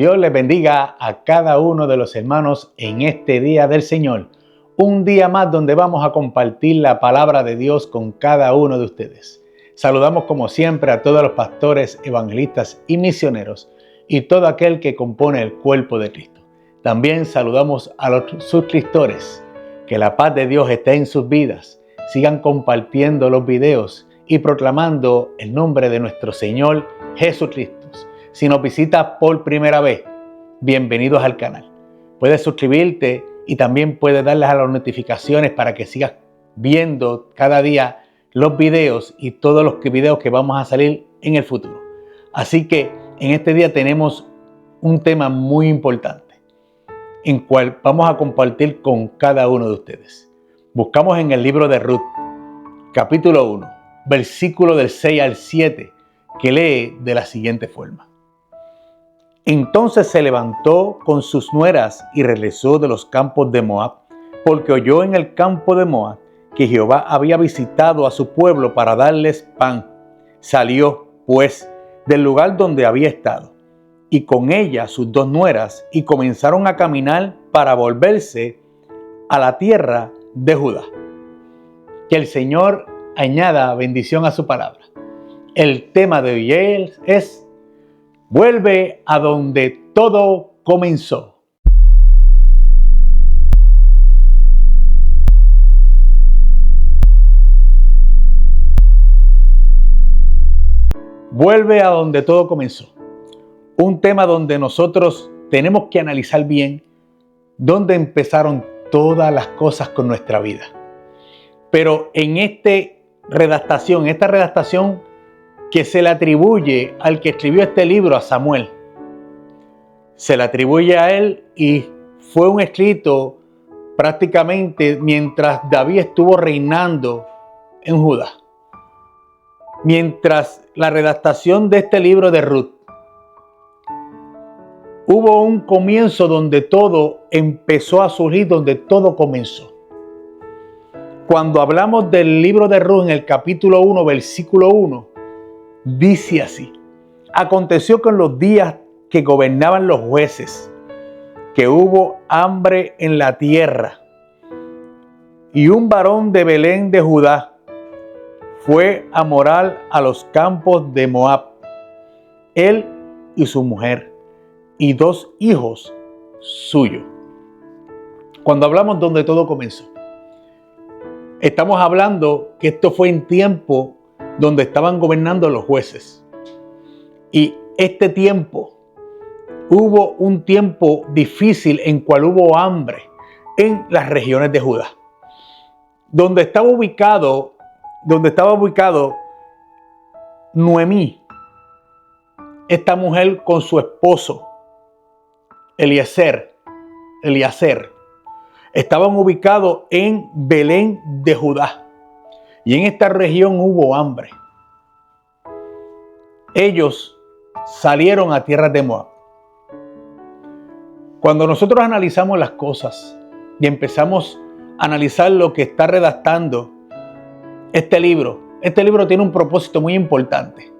Dios les bendiga a cada uno de los hermanos en este día del Señor. Un día más donde vamos a compartir la palabra de Dios con cada uno de ustedes. Saludamos como siempre a todos los pastores, evangelistas y misioneros y todo aquel que compone el cuerpo de Cristo. También saludamos a los suscriptores. Que la paz de Dios esté en sus vidas. Sigan compartiendo los videos y proclamando el nombre de nuestro Señor Jesucristo. Si nos visitas por primera vez, bienvenidos al canal. Puedes suscribirte y también puedes darles a las notificaciones para que sigas viendo cada día los videos y todos los videos que vamos a salir en el futuro. Así que en este día tenemos un tema muy importante, en cual vamos a compartir con cada uno de ustedes. Buscamos en el libro de Ruth, capítulo 1, versículo del 6 al 7, que lee de la siguiente forma. Entonces se levantó con sus nueras y regresó de los campos de Moab, porque oyó en el campo de Moab que Jehová había visitado a su pueblo para darles pan. Salió, pues, del lugar donde había estado, y con ella sus dos nueras, y comenzaron a caminar para volverse a la tierra de Judá. Que el Señor añada bendición a su palabra. El tema de hoy es vuelve a donde todo comenzó. Vuelve a donde todo comenzó. Un tema donde nosotros tenemos que analizar bien dónde empezaron todas las cosas con nuestra vida. Pero en esta redactación que se le atribuye al que escribió este libro, a Samuel. Se le atribuye a él y fue un escrito prácticamente mientras David estuvo reinando en Judá. Mientras la redactación de este libro de Ruth, hubo un comienzo donde todo empezó a surgir, donde todo comenzó. Cuando hablamos del libro de Ruth en el capítulo 1, versículo 1, dice así: aconteció que en los días que gobernaban los jueces, que hubo hambre en la tierra, y un varón de Belén de Judá fue a morar a los campos de Moab, él y su mujer, y dos hijos suyos. Cuando hablamos donde todo comenzó, estamos hablando que esto fue en tiempo donde estaban gobernando los jueces. Y este tiempo, hubo un tiempo difícil en cual hubo hambre en las regiones de Judá. Donde estaba ubicado Noemí, esta mujer con su esposo Eliezer, estaban ubicados en Belén de Judá. Y en esta región hubo hambre. Ellos salieron a tierras de Moab. Cuando nosotros analizamos las cosas y empezamos a analizar lo que está redactando este libro tiene un propósito muy importante,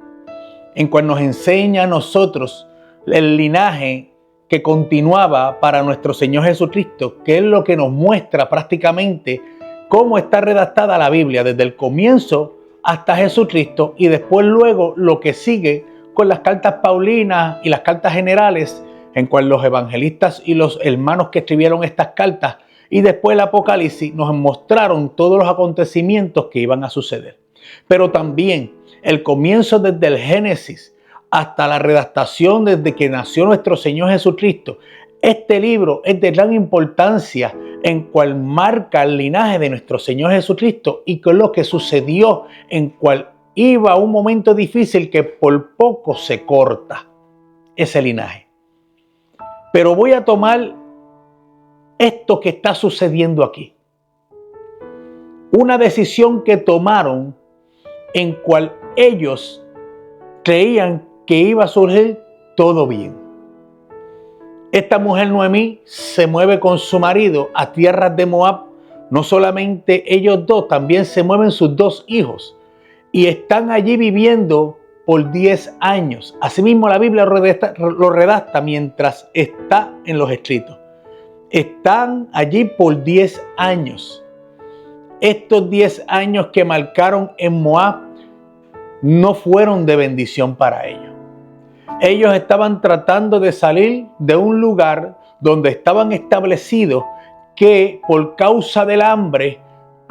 en cual nos enseña a nosotros el linaje que continuaba para nuestro Señor Jesucristo, que es lo que nos muestra prácticamente cómo está redactada la Biblia desde el comienzo hasta Jesucristo, y después luego lo que sigue con las cartas paulinas y las cartas generales, en cual los evangelistas y los hermanos que escribieron estas cartas, y después el Apocalipsis, nos mostraron todos los acontecimientos que iban a suceder. Pero también el comienzo desde el Génesis hasta la redactación desde que nació nuestro Señor Jesucristo. Este libro es de gran importancia, en cual marca el linaje de nuestro Señor Jesucristo y con lo que sucedió, en cual iba un momento difícil que por poco se corta ese linaje. Pero voy a tomar esto que está sucediendo aquí. Una decisión que tomaron en cual ellos creían que iba a surgir todo bien. Esta mujer Noemí se mueve con su marido a tierras de Moab. No solamente ellos dos, también se mueven sus dos hijos. Y están allí viviendo por 10 años. Asimismo, la Biblia lo redacta mientras está en los escritos. Están allí por 10 años. Estos 10 años que marcaron en Moab no fueron de bendición para ellos. Ellos estaban tratando de salir de un lugar donde estaban establecidos, que por causa del hambre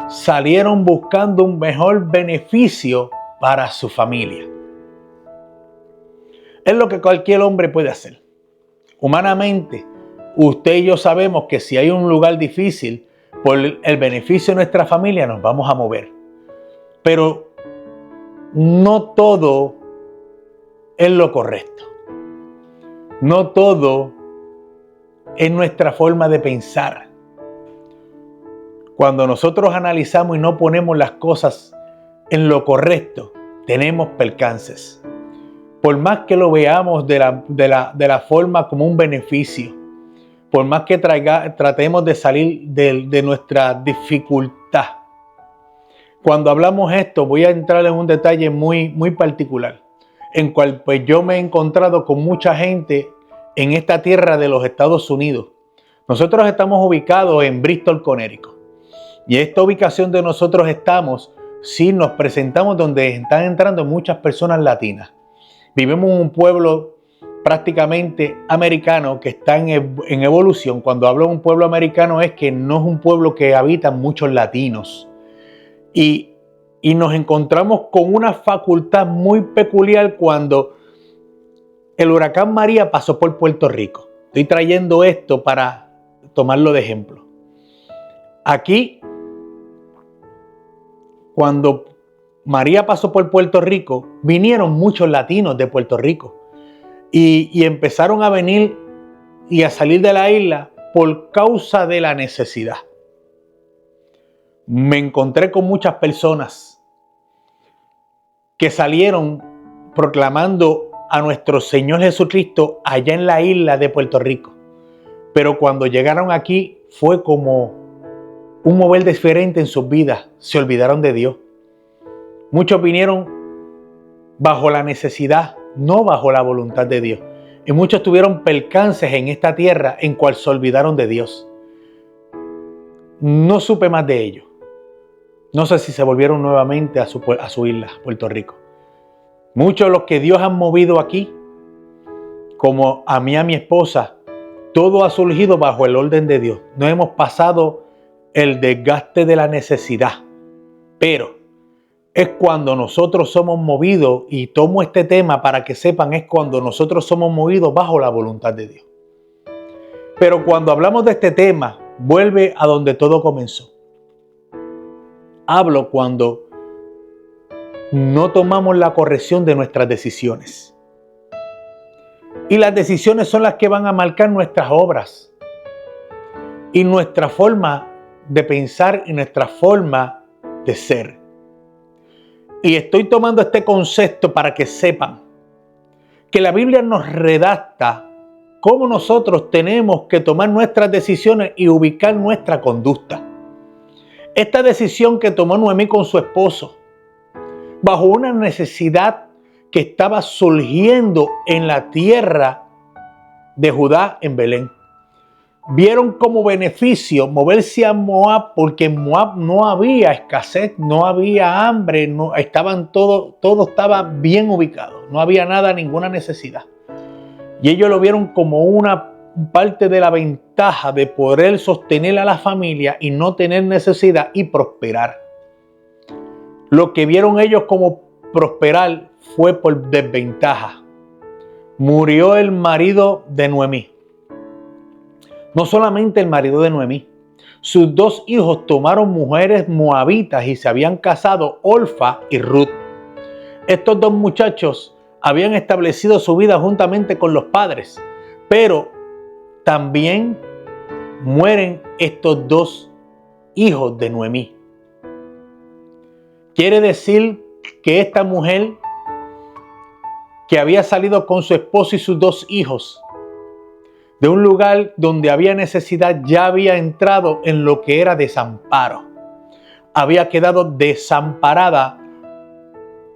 salieron buscando un mejor beneficio para su familia. Es lo que cualquier hombre puede hacer. Humanamente, usted y yo sabemos que si hay un lugar difícil, por el beneficio de nuestra familia nos vamos a mover. Pero no todo es lo correcto. No todo es nuestra forma de pensar. Cuando nosotros analizamos y no ponemos las cosas en lo correcto, tenemos percances. Por más que lo veamos de la forma como un beneficio, por más que tratemos de salir de nuestra dificultad. Cuando hablamos esto, voy a entrar en un detalle muy particular, en cual pues yo me he encontrado con mucha gente en esta tierra de los Estados Unidos. Nosotros estamos ubicados en Bristol, Connecticut. Y esta ubicación de nosotros estamos, sí nos presentamos donde están entrando muchas personas latinas. Vivimos en un pueblo prácticamente americano que está en evolución. Cuando hablo de un pueblo americano es que no es un pueblo que habitan muchos latinos. Y nos encontramos con una facultad muy peculiar cuando el huracán María pasó por Puerto Rico. Estoy trayendo esto para tomarlo de ejemplo. Aquí, cuando María pasó por Puerto Rico, vinieron muchos latinos de Puerto Rico y empezaron a venir y a salir de la isla por causa de la necesidad. Me encontré con muchas personas que salieron proclamando a nuestro Señor Jesucristo allá en la isla de Puerto Rico. Pero cuando llegaron aquí fue como un mover diferente en sus vidas. Se olvidaron de Dios. Muchos vinieron bajo la necesidad, no bajo la voluntad de Dios. Y muchos tuvieron percances en esta tierra en cual se olvidaron de Dios. No supe más de ellos. No sé si se volvieron nuevamente a su isla, Puerto Rico. Muchos de los que Dios ha movido aquí, como a mí, a mi esposa, todo ha surgido bajo el orden de Dios. No hemos pasado el desgaste de la necesidad. Pero es cuando nosotros somos movidos, y tomo este tema para que sepan, es cuando nosotros somos movidos bajo la voluntad de Dios. Pero cuando hablamos de este tema, vuelve a donde todo comenzó. Hablo cuando no tomamos la corrección de nuestras decisiones. Y las decisiones son las que van a marcar nuestras obras y nuestra forma de pensar y nuestra forma de ser. Y estoy tomando este concepto para que sepan que la Biblia nos redacta cómo nosotros tenemos que tomar nuestras decisiones y ubicar nuestra conducta. Esta decisión que tomó Noemí con su esposo, bajo una necesidad que estaba surgiendo en la tierra de Judá, en Belén, vieron como beneficio moverse a Moab, porque en Moab no había escasez, no había hambre, todo estaba bien ubicado, no había nada, ninguna necesidad. Y ellos lo vieron como una parte de la ventaja de poder sostener a la familia y no tener necesidad y prosperar. Lo que vieron ellos como prosperar fue por desventaja. Murió el marido de Noemí. No solamente el marido de Noemí, sus dos hijos tomaron mujeres moabitas y se habían casado, Orfa y Ruth. Estos dos muchachos habían establecido su vida juntamente con los padres, pero también mueren estos dos hijos de Noemí. Quiere decir que esta mujer, que había salido con su esposo y sus dos hijos de un lugar donde había necesidad, ya había entrado en lo que era desamparo. Había quedado desamparada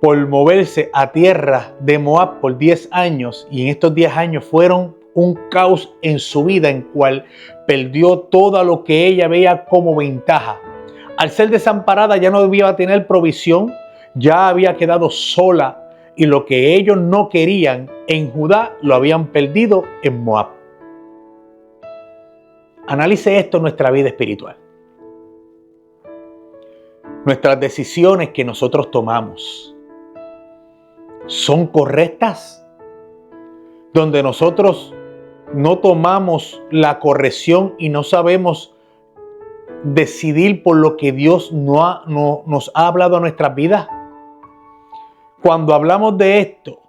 por moverse a tierra de Moab por 10 años, y en estos 10 años fueron un caos en su vida, en cual perdió todo lo que ella veía como ventaja. Al ser desamparada ya no debía tener provisión, ya había quedado sola, y lo que ellos no querían en Judá lo habían perdido en Moab. Analice esto en nuestra vida espiritual. Nuestras decisiones que nosotros tomamos son correctas, donde nosotros no tomamos la corrección y no sabemos decidir por lo que Dios nos ha hablado a nuestras vidas. Cuando hablamos de esto,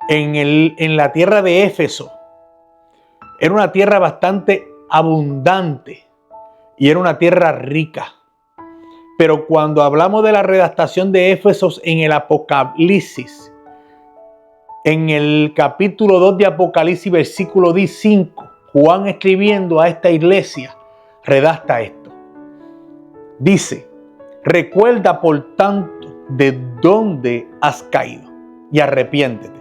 en la tierra de Éfeso, era una tierra bastante abundante y era una tierra rica. Pero cuando hablamos de la redactación de Éfeso en el Apocalipsis, en el capítulo 2 de Apocalipsis, versículo 5, Juan escribiendo a esta iglesia, redacta esto. Dice: recuerda por tanto de dónde has caído y arrepiéntete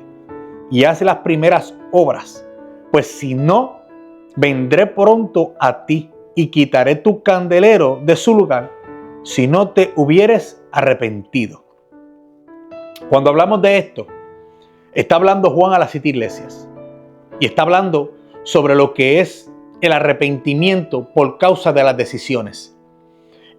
y haz las primeras obras, pues si no, vendré pronto a ti y quitaré tu candelero de su lugar si no te hubieres arrepentido. Cuando hablamos de esto, está hablando Juan a las 7 iglesias y está hablando sobre lo que es el arrepentimiento por causa de las decisiones.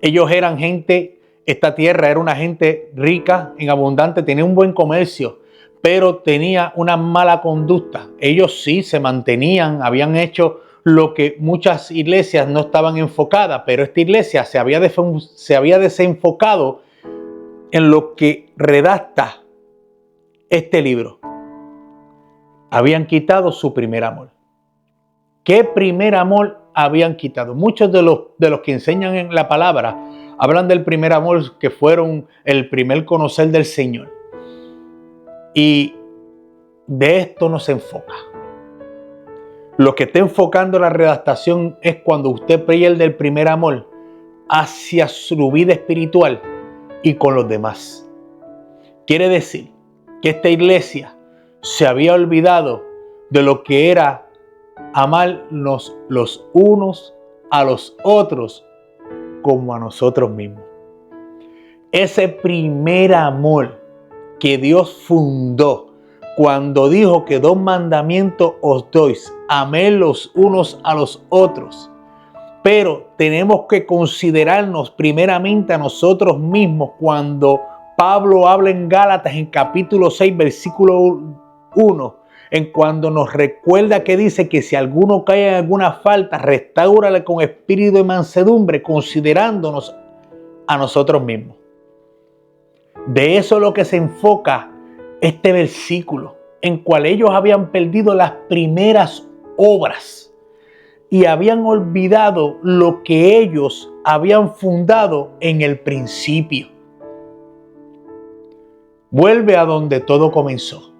Ellos eran gente, esta tierra era una gente rica, en abundante, tenía un buen comercio, pero tenía una mala conducta. Ellos sí se mantenían, habían hecho lo que muchas iglesias no estaban enfocadas, pero esta iglesia se había desenfocado en lo que redacta este libro. Habían quitado su primer amor. ¿Qué primer amor habían quitado? Muchos de los que enseñan en la palabra hablan del primer amor, que fueron el primer conocer del Señor. Y de esto no se enfoca. Lo que está enfocando la redactación es cuando usted pierde el primer amor hacia su vida espiritual y con los demás. Quiere decir que esta iglesia se había olvidado de lo que era amarnos los unos a los otros como a nosotros mismos. Ese primer amor que Dios fundó cuando dijo que 2 mandamientos os doy: amé los unos a los otros. Pero tenemos que considerarnos primeramente a nosotros mismos. Cuando Pablo habla en Gálatas en capítulo 6 versículo 1, en cuando nos recuerda que dice que si alguno cae en alguna falta, restáurale con espíritu de mansedumbre, considerándonos a nosotros mismos. De eso es lo que se enfoca este versículo, en cual ellos habían perdido las primeras obras y habían olvidado lo que ellos habían fundado en el principio. Vuelve a donde todo comenzó.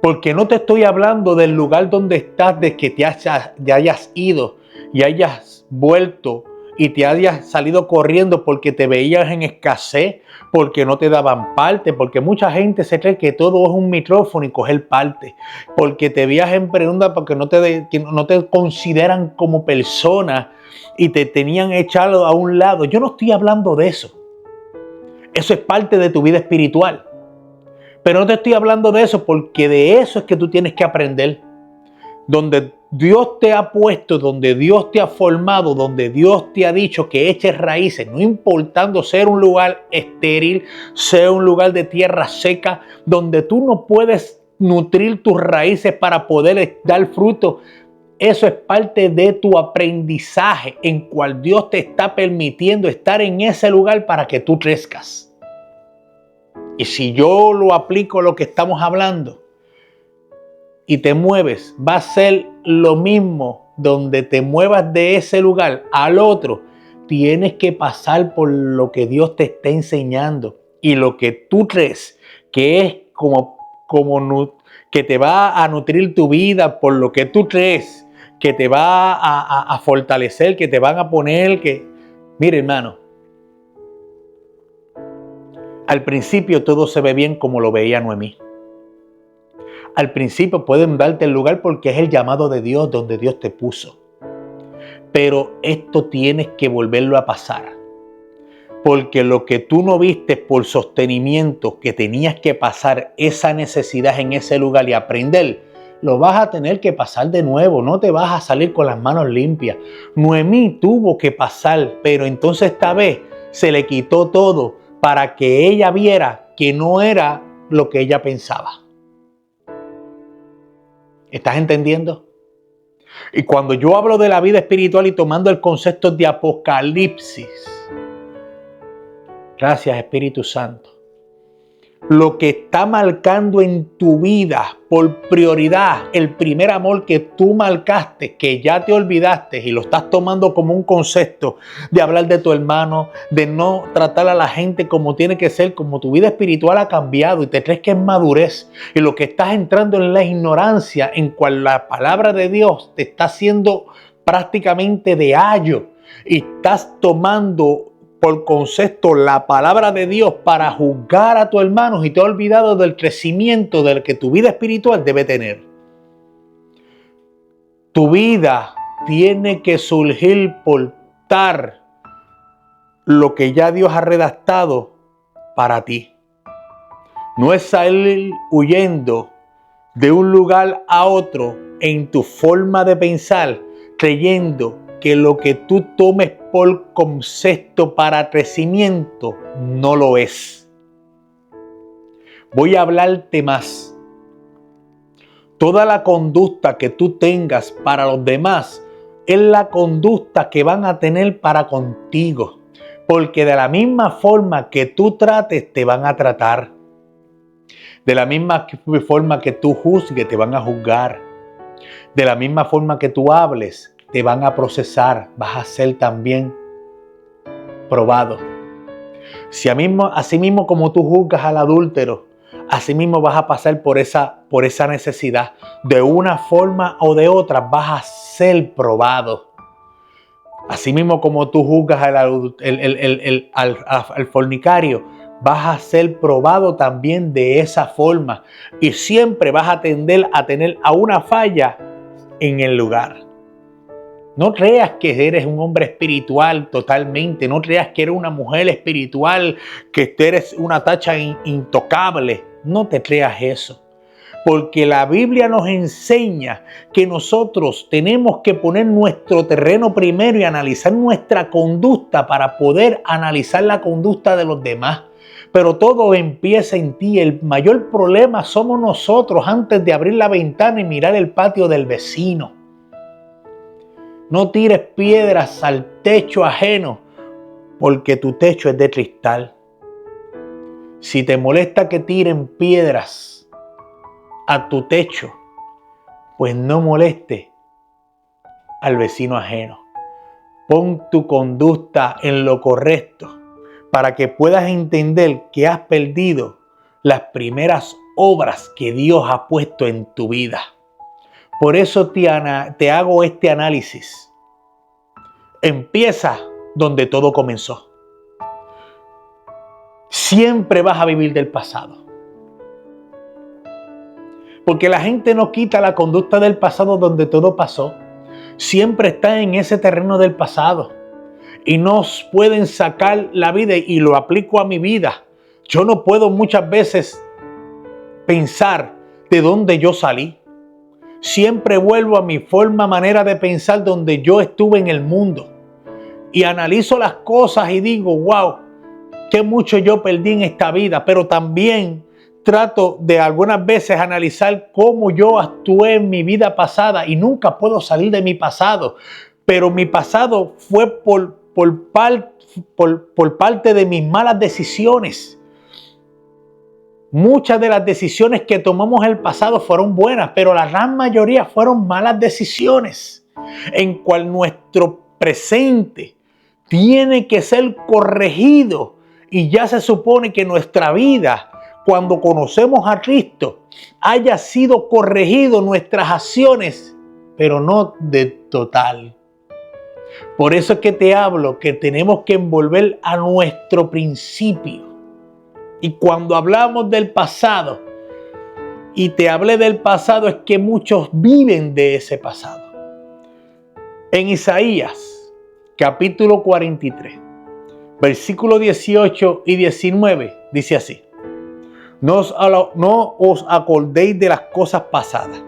Porque no te estoy hablando del lugar donde estás, de que te hayas ido y hayas vuelto y te hayas salido corriendo porque te veías en escasez, porque no te daban parte, porque mucha gente se cree que todo es un micrófono y coger parte, porque te veías en pregunta, porque no te consideran como persona y te tenían echado a un lado. Yo no estoy hablando de eso. Eso es parte de tu vida espiritual. Pero no te estoy hablando de eso, porque de eso es que tú tienes que aprender. Donde Dios te ha puesto, donde Dios te ha formado, donde Dios te ha dicho que eches raíces, no importando ser un lugar estéril, ser un lugar de tierra seca, donde tú no puedes nutrir tus raíces para poder dar fruto. Eso es parte de tu aprendizaje, en cual Dios te está permitiendo estar en ese lugar para que tú crezcas. Y si yo lo aplico a lo que estamos hablando y te mueves, va a ser lo mismo donde te muevas de ese lugar al otro. Tienes que pasar por lo que Dios te está enseñando y lo que tú crees que es que te va a nutrir tu vida, por lo que tú crees que te va a fortalecer, que te van a poner que... Mire, hermano, Al principio todo se ve bien como lo veía Noemí. Al principio pueden darte el lugar porque es el llamado de Dios donde Dios te puso. Pero esto tienes que volverlo a pasar. Porque lo que tú no viste por sostenimiento, que tenías que pasar esa necesidad en ese lugar y aprender, lo vas a tener que pasar de nuevo. No te vas a salir con las manos limpias. Noemí tuvo que pasar, pero entonces esta vez se le quitó todo para que ella viera que no era lo que ella pensaba. ¿Estás entendiendo? Y cuando yo hablo de la vida espiritual y tomando el concepto de Apocalipsis, gracias Espíritu Santo, lo que está marcando en tu vida por prioridad, el primer amor que tú marcaste, que ya te olvidaste y lo estás tomando como un concepto de hablar de tu hermano, de no tratar a la gente como tiene que ser, como tu vida espiritual ha cambiado y te crees que es madurez y lo que estás entrando en la ignorancia en cual la palabra de Dios te está haciendo prácticamente de ayo y estás tomando por concepto la palabra de Dios para juzgar a tu hermano y te has olvidado del crecimiento del que tu vida espiritual debe tener. Tu vida tiene que surgir por dar lo que ya Dios ha redactado para ti. No es salir huyendo de un lugar a otro en tu forma de pensar, creyendo que lo que tú tomes por concepto para crecimiento no lo es. Voy a hablarte más. Toda la conducta que tú tengas para los demás es la conducta que van a tener para contigo. Porque de la misma forma que tú trates, te van a tratar. De la misma forma que tú juzgues, te van a juzgar. De la misma forma que tú hables, te van a procesar, vas a ser también probado. Así mismo como tú juzgas al adúltero, así mismo vas a pasar por esa necesidad. De una forma o de otra vas a ser probado. Así mismo como tú juzgas al fornicario, vas a ser probado también de esa forma. Y siempre vas a tender a tener a una falla en el lugar. No creas que eres un hombre espiritual totalmente. No creas que eres una mujer espiritual, que eres una tacha intocable. No te creas eso. Porque la Biblia nos enseña que nosotros tenemos que poner nuestro terreno primero y analizar nuestra conducta para poder analizar la conducta de los demás. Pero todo empieza en ti. El mayor problema somos nosotros antes de abrir la ventana y mirar el patio del vecino. No tires piedras al techo ajeno, porque tu techo es de cristal. Si te molesta que tiren piedras a tu techo, pues no moleste al vecino ajeno. Pon tu conducta en lo correcto para que puedas entender que has perdido las primeras obras que Dios ha puesto en tu vida. Por eso te hago este análisis. Empieza donde todo comenzó. Siempre vas a vivir del pasado. Porque la gente no quita la conducta del pasado donde todo pasó. Siempre está en ese terreno del pasado. Y nos pueden sacar la vida y lo aplico a mi vida. Yo no puedo muchas veces pensar de dónde yo salí. Siempre vuelvo a mi manera de pensar donde yo estuve en el mundo. Y analizo las cosas y digo, wow, qué mucho yo perdí en esta vida. Pero también trato de algunas veces analizar cómo yo actué en mi vida pasada y nunca puedo salir de mi pasado. Pero mi pasado fue por parte de mis malas decisiones. Muchas de las decisiones que tomamos en el pasado fueron buenas, pero la gran mayoría fueron malas decisiones, en cual nuestro presente tiene que ser corregido. Y ya se supone que nuestra vida, cuando conocemos a Cristo, haya sido corregido nuestras acciones, pero no de total. Por eso es que te hablo que tenemos que envolver a nuestro principio. Y cuando hablamos del pasado, y te hablé del pasado, es que muchos viven de ese pasado. En Isaías, capítulo 43, versículos 18 y 19, dice así: no os acordéis de las cosas pasadas,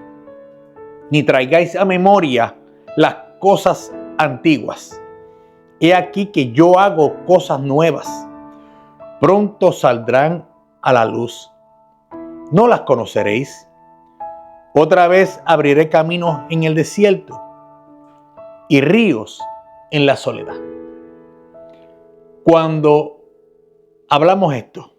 ni traigáis a memoria las cosas antiguas. He aquí que yo hago cosas nuevas. Pronto saldrán a la luz. ¿No las conoceréis? Otra vez abriré caminos en el desierto y ríos en la soledad. Cuando hablamos esto,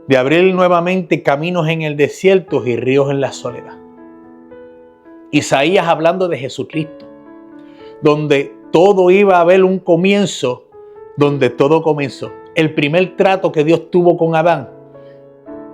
de abrir nuevamente caminos en el desierto y ríos en la soledad, Isaías hablando de Jesucristo, donde todo iba a haber un comienzo, donde todo comenzó. El primer trato que Dios tuvo con Adán,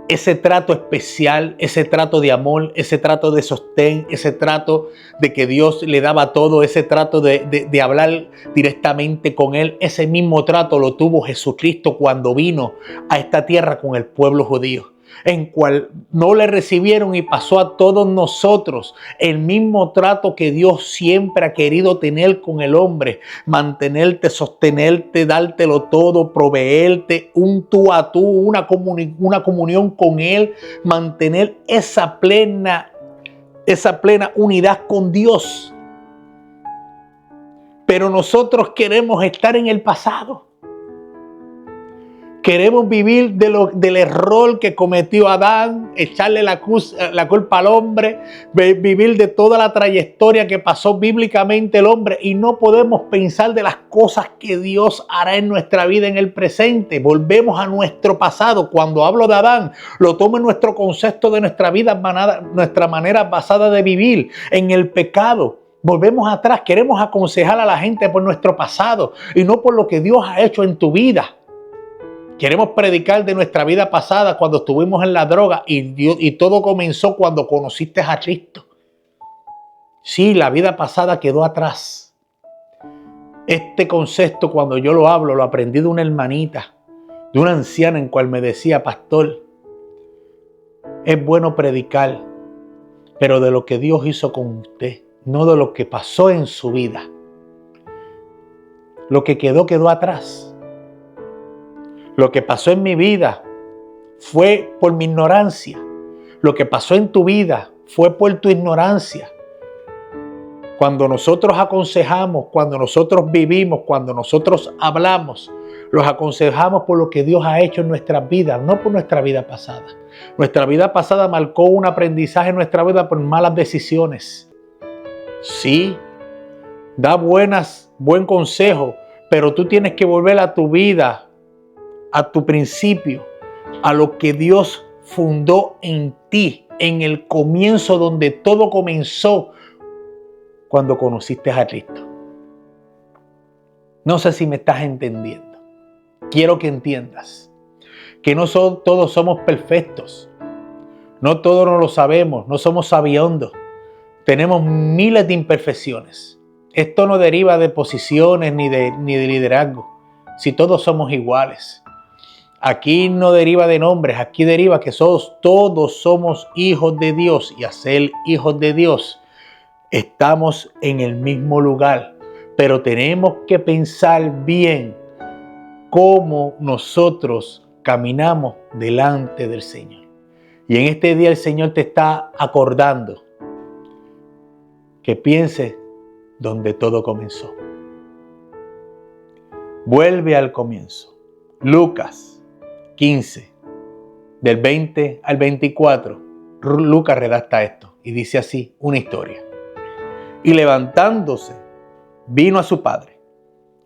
ese trato especial, ese trato de amor, ese trato de sostén, ese trato de que Dios le daba todo, ese trato de hablar directamente con Él, ese mismo trato lo tuvo Jesucristo cuando vino a esta tierra con el pueblo judío, en cual no le recibieron, y pasó a todos nosotros el mismo trato que Dios siempre ha querido tener con el hombre: mantenerte, sostenerte, dártelo todo, proveerte, un tú a tú, una comunión con Él, mantener esa plena unidad con Dios. Pero nosotros queremos estar en el pasado. Queremos vivir del error que cometió Adán, echarle la culpa al hombre, vivir de toda la trayectoria que pasó bíblicamente el hombre, y no podemos pensar de las cosas que Dios hará en nuestra vida en el presente. Volvemos a nuestro pasado. Cuando hablo de Adán, lo tomo en nuestro concepto de nuestra vida, nuestra manera basada de vivir en el pecado. Volvemos atrás, queremos aconsejar a la gente por nuestro pasado y no por lo que Dios ha hecho en tu vida. Queremos predicar de nuestra vida pasada, cuando estuvimos en la droga y todo comenzó cuando conociste a Cristo. Sí, la vida pasada quedó atrás. Este concepto, cuando yo lo hablo, lo aprendí de una hermanita, de una anciana, en cual me decía: pastor, es bueno predicar, pero de lo que Dios hizo con usted, no de lo que pasó en su vida. Lo que quedó atrás. Lo que pasó en mi vida fue por mi ignorancia. Lo que pasó en tu vida fue por tu ignorancia. Cuando nosotros aconsejamos, cuando nosotros vivimos, cuando nosotros hablamos, los aconsejamos por lo que Dios ha hecho en nuestras vidas, no por nuestra vida pasada. Nuestra vida pasada marcó un aprendizaje en nuestra vida por malas decisiones. Sí, da buen consejo, pero tú tienes que volver a tu vida, a tu principio, a lo que Dios fundó en ti, en el comienzo, donde todo comenzó, cuando conociste a Cristo. No sé si me estás entendiendo. Quiero que entiendas que no todos somos perfectos. No todos nos lo sabemos, no somos sabiondos. Tenemos miles de imperfecciones. Esto no deriva de posiciones ni de liderazgo. Si todos somos iguales. Aquí no deriva de nombres, aquí deriva que todos somos hijos de Dios, y a ser hijos de Dios estamos en el mismo lugar, pero tenemos que pensar bien cómo nosotros caminamos delante del Señor. Y en este día el Señor te está acordando que pienses donde todo comenzó. Vuelve al comienzo. Lucas 15, del 20 al 24, Lucas redacta esto y dice así una historia. Y levantándose, vino a su padre,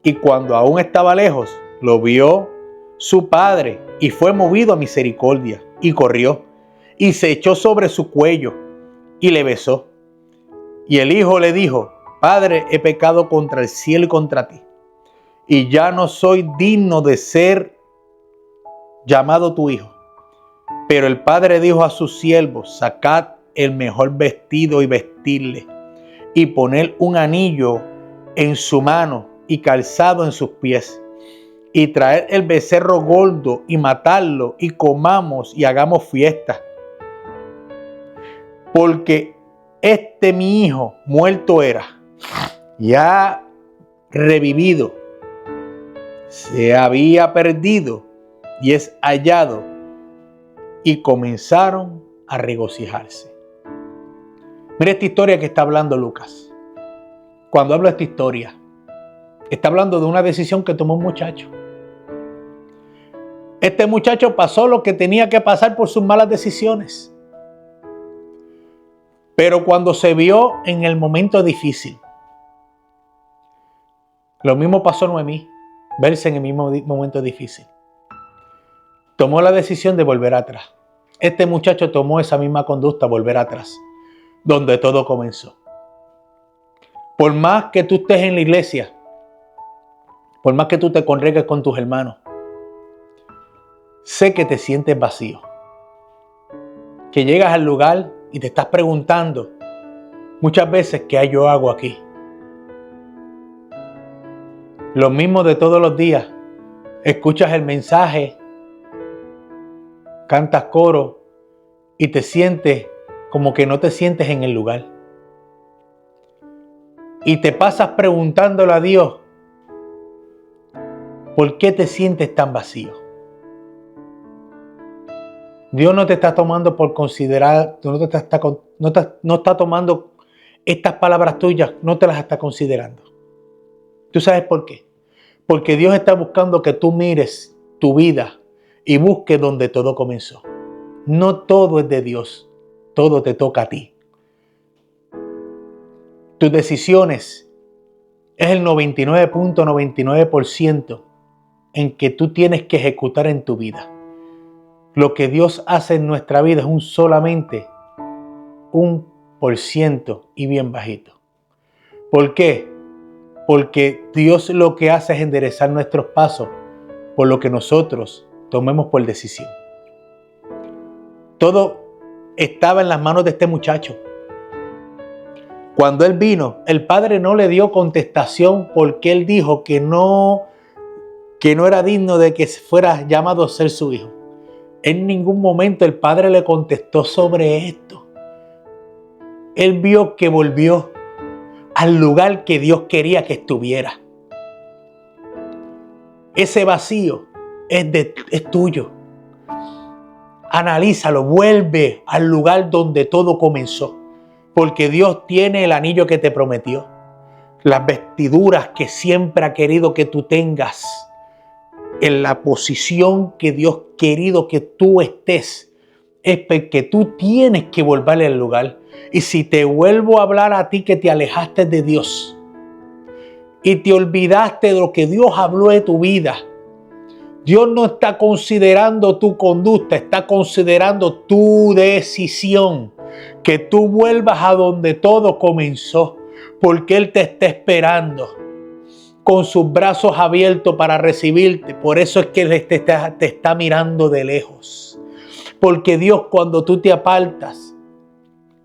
y cuando aún estaba lejos, lo vio su padre, y fue movido a misericordia, y corrió, y se echó sobre su cuello, y le besó. Y el hijo le dijo: Padre, he pecado contra el cielo y contra ti, y ya no soy digno de ser llamado tu hijo. Pero el padre dijo a sus siervos: sacad el mejor vestido y vestirle, y poned un anillo en su mano y calzado en sus pies, y traer el becerro gordo y matarlo y comamos y hagamos fiesta. Porque mi hijo muerto era, y ha revivido, se había perdido y es hallado. Y comenzaron a regocijarse. Mira esta historia que está hablando Lucas. Cuando habla esta historia, está hablando de una decisión que tomó un muchacho. Este muchacho pasó lo que tenía que pasar por sus malas decisiones. Pero cuando se vio en el momento difícil, lo mismo pasó a Noemí, verse en el mismo momento difícil. Tomó la decisión de volver atrás. Este muchacho tomó esa misma conducta, volver atrás, donde todo comenzó. Por más que tú estés en la iglesia, por más que tú te congregues con tus hermanos, sé que te sientes vacío. Que llegas al lugar y te estás preguntando muchas veces qué yo hago aquí. Lo mismo de todos los días. Escuchas el mensaje, cantas coro y te sientes como que no te sientes en el lugar. Y te pasas preguntándole a Dios, ¿por qué te sientes tan vacío? Dios no te está tomando por considerar, no está tomando estas palabras tuyas, no te las está considerando. ¿Tú sabes por qué? Porque Dios está buscando que tú mires tu vida y busques donde todo comenzó. No todo es de Dios, todo te toca a ti. Tus decisiones es el 99.99% en que tú tienes que ejecutar en tu vida. Lo que Dios hace en nuestra vida es solamente 1% y bien bajito. ¿Por qué? Porque Dios lo que hace es enderezar nuestros pasos por lo que nosotros tomemos por decisión. Todo estaba en las manos de este muchacho. Cuando él vino, el padre no le dio contestación porque él dijo que no era digno de que fuera llamado a ser su hijo. En ningún momento el padre le contestó sobre esto. Él vio que volvió al lugar que Dios quería que estuviera. Ese vacío es tuyo. Analízalo, vuelve al lugar donde todo comenzó. Porque Dios tiene el anillo que te prometió. Las vestiduras que siempre ha querido que tú tengas. En la posición que Dios ha querido que tú estés. Es porque tú tienes que volver al lugar. Y si te vuelvo a hablar a ti que te alejaste de Dios y te olvidaste de lo que Dios habló de tu vida, Dios no está considerando tu conducta, está considerando tu decisión. Que tú vuelvas a donde todo comenzó, porque Él te está esperando con sus brazos abiertos para recibirte. Por eso es que Él te está mirando de lejos. Porque Dios, cuando tú te apartas,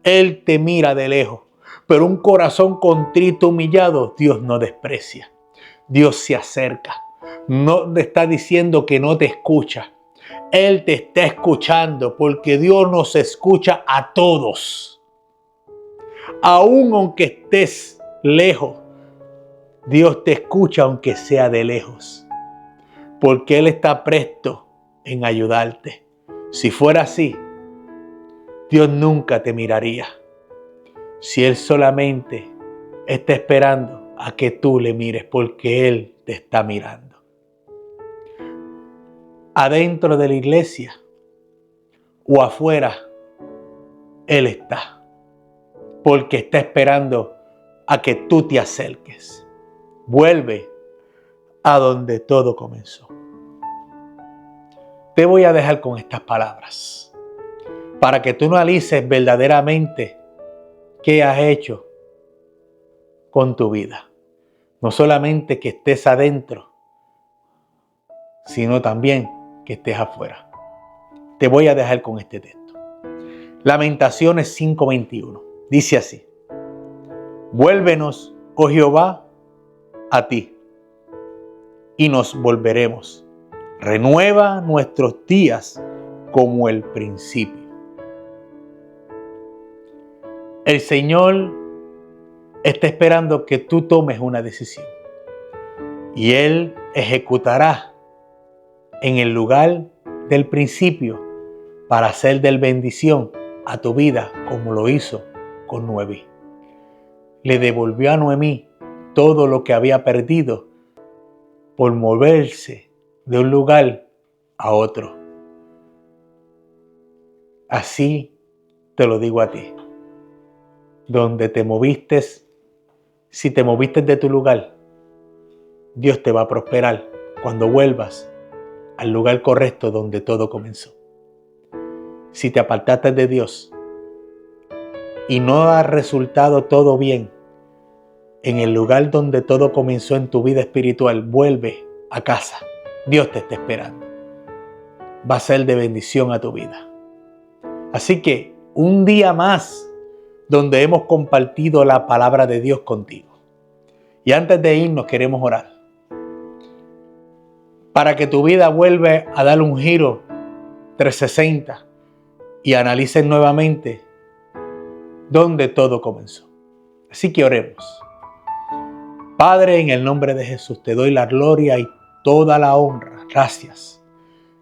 Él te mira de lejos. Pero un corazón contrito, humillado, Dios no desprecia. Dios se acerca. No te está diciendo que no te escucha. Él te está escuchando porque Dios nos escucha a todos. Aún aunque estés lejos, Dios te escucha aunque sea de lejos. Porque Él está presto en ayudarte. Si fuera así, Dios nunca te miraría. Si Él solamente está esperando a que tú le mires porque Él te está mirando. Adentro de la iglesia o afuera, Él está. Porque está esperando a que tú te acerques. Vuelve a donde todo comenzó. Te voy a dejar con estas palabras para que tú analices verdaderamente qué has hecho con tu vida. No solamente que estés adentro, sino también que estés afuera. Te voy a dejar con este texto. Lamentaciones 5:21. Dice así: Vuélvenos, oh Jehová, a ti. y nos volveremos. Renueva nuestros días como el principio. El Señor está esperando que tú tomes una decisión y Él ejecutará en el lugar del principio para hacer de bendición a tu vida como lo hizo con Noemí. Le devolvió a Noemí todo lo que había perdido por moverse de un lugar a otro. Así te lo digo a ti. Donde te moviste, si te moviste de tu lugar, Dios te va a prosperar cuando vuelvas al lugar correcto donde todo comenzó. Si te apartaste de Dios y no ha resultado todo bien en el lugar donde todo comenzó en tu vida espiritual, vuelve a casa. Dios te está esperando. Va a ser de bendición a tu vida. Así que un día más donde hemos compartido la palabra de Dios contigo. Y antes de irnos queremos orar para que tu vida vuelva a dar un giro 360 y analices nuevamente dónde todo comenzó. Así que oremos. Padre, en el nombre de Jesús te doy la gloria y toda la honra. Gracias.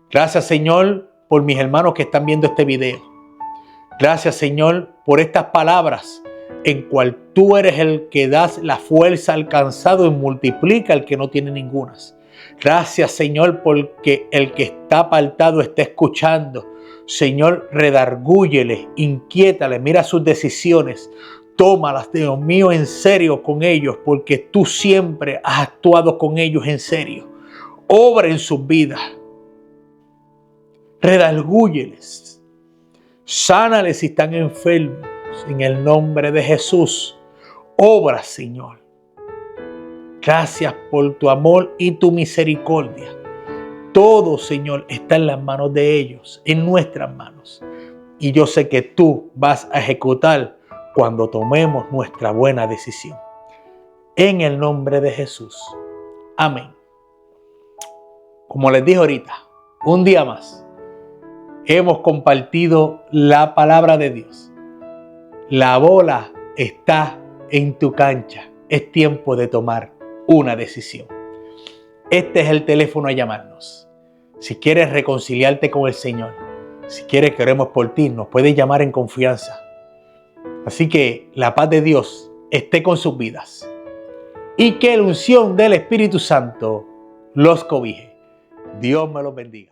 Gracias, Señor, por mis hermanos que están viendo este video. Gracias, Señor, por estas palabras en cual tú eres el que das la fuerza al cansado y multiplica al que no tiene ningunas. Gracias, Señor, porque el que está apartado está escuchando. Señor, redargúyele, inquiétale, mira sus decisiones. Tómalas, Dios mío, en serio con ellos, porque tú siempre has actuado con ellos en serio. Obra en sus vidas. Redargúyeles. Sánales si están enfermos. En el nombre de Jesús. Obra, Señor. Gracias por tu amor y tu misericordia. Todo, Señor, está en las manos de ellos, en nuestras manos. Y yo sé que tú vas a ejecutar cuando tomemos nuestra buena decisión. En el nombre de Jesús. Amén. Como les dije ahorita, un día más hemos compartido la palabra de Dios. La bola está en tu cancha. Es tiempo de tomar una decisión. Este es el teléfono a llamarnos. Si quieres reconciliarte con el Señor, si quieres que oremos por ti, nos puedes llamar en confianza. Así que la paz de Dios esté con sus vidas y que la unción del Espíritu Santo los cobije. Dios me los bendiga.